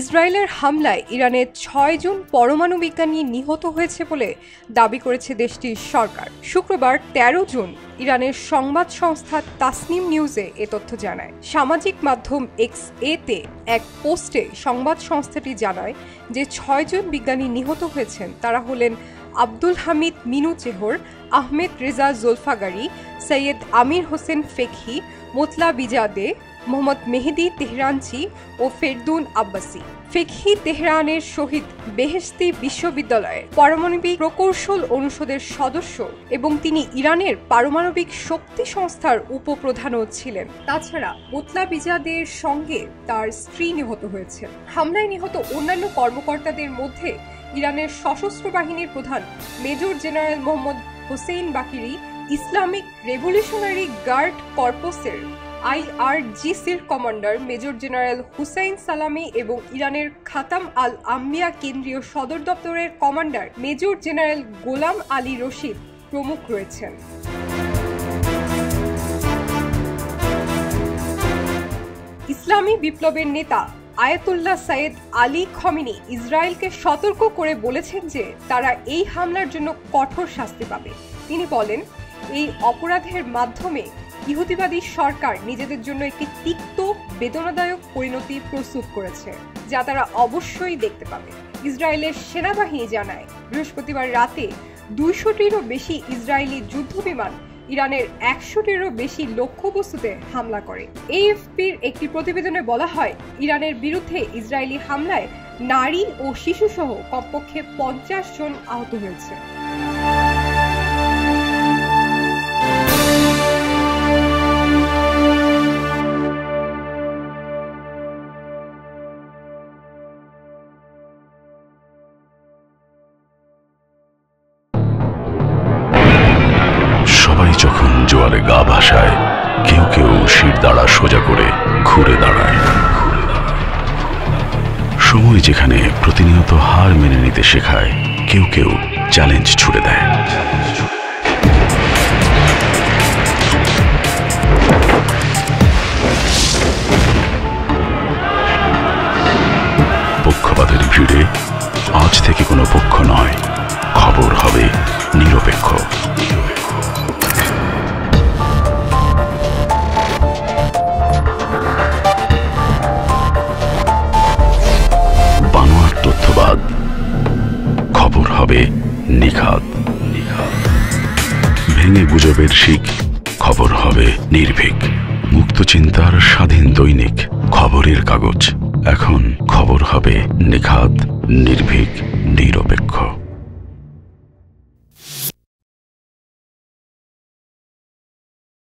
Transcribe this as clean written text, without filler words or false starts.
ইসরায়েলের হামলায় ইরানের ৬ জন পরমাণু বিজ্ঞানী নিহত হয়েছে বলে দাবি করেছে দেশটির সরকার। শুক্রবার ১৩ জুন ইরানের সংবাদ সংস্থা তাসনিম নিউজে এ তথ্য জানায়। সামাজিক মাধ্যম এক্স-এতে এক পোস্টে সংবাদ সংস্থাটি জানায় যে ৬ জন বিজ্ঞানী নিহত হয়েছেন তারা হলেন আব্দুল হামিদ মিনুচেহর, আহমেদ রেজা জোলফাগারি, সৈয়দ আমির হোসেন ফেকহি, মোতলাবিজাদে, মোহাম্মদ মেহেদি তেহরানচি ও ফেরদুন আব্বাসি। ফেকহি তেহরানের শহীদ বেহেশতি বিশ্ববিদ্যালয়ের পারমাণবিক প্রকৌশল অনুষদের সদস্য এবং তিনি ইরানের পারমাণবিক শক্তি সংস্থার উপপ্রধানও ছিলেন। তাছাড়া মোতলাবিজাদের সঙ্গে তার স্ত্রী নিহত হয়েছে। হামলায় নিহত অন্যান্য কর্মকর্তাদের মধ্যে ইরানের সশস্ত্র বাহিনীর প্রধান major general Mohammad Hossein Bagheri, Islamic revolutionary guard কর্পসের IRGCর commander major general Hossein Salami এবং ইরানের খাতাম আল আম্বিয়া কেন্দ্রীয় সদর দপ্তরের commander major general Gholam Ali Rashid প্রমুখ রয়েছেন। ইসলামী বিপ্লবের নেতা আয়াতুল্লাহ সৈয়দ আলী খমেনি ইসরায়েলকে সতর্ক করে বলেছেন যে তারা এই হামলার জন্য কঠোর শাস্তি পাবে। তিনি বলেন, এই অপরাধের মাধ্যমে ইহুদিবাদী সরকার নিজেদের জন্য একটি তিক্ত বেদনাদায়ক পরিণতি প্রস্তুত করেছে, যা তারা অবশ্যই দেখতে পাবে। ইসরায়েলের সেনাবাহিনী জানায় বৃহস্পতিবার রাতে ২০০টিরও বেশি ইসরায়েলি যুদ্ধবিমান ইরানের ১০০টিরও বেশি লক্ষ্যবস্তুতে হামলা করে। AFPর একটি প্রতিবেদনে বলা হয়, ইরানের বিরুদ্ধে ইসরায়েলি হামলায় নারী ও শিশুসহ কমপক্ষে ৫০ জন আহত হয়েছে। সবাই যখন জোয়ারে গা ভাসায়, কেউ কেউ শির দাঁড়া সোজা করে ঘুরে দাঁড়ায়। সময় যেখানে প্রতিনিয়ত হার মেনে নিতে শেখায়, কেউ কেউ চ্যালেঞ্জ ছুড়ে দেয়। পক্ষপাতের ভিড়ে আজ থেকে কোনো পক্ষ নয়, খবর হবে নিরপেক্ষ। বানোয়াট তথ্যবাদ, খবর হবে নিখাত। ভেঙে গুজবের শিক, খবর হবে নির্ভীক। মুক্ত চিন্তার স্বাধীন দৈনিক খবরের কাগজ। এখন খবর হবে নিখাত, নির্ভীক,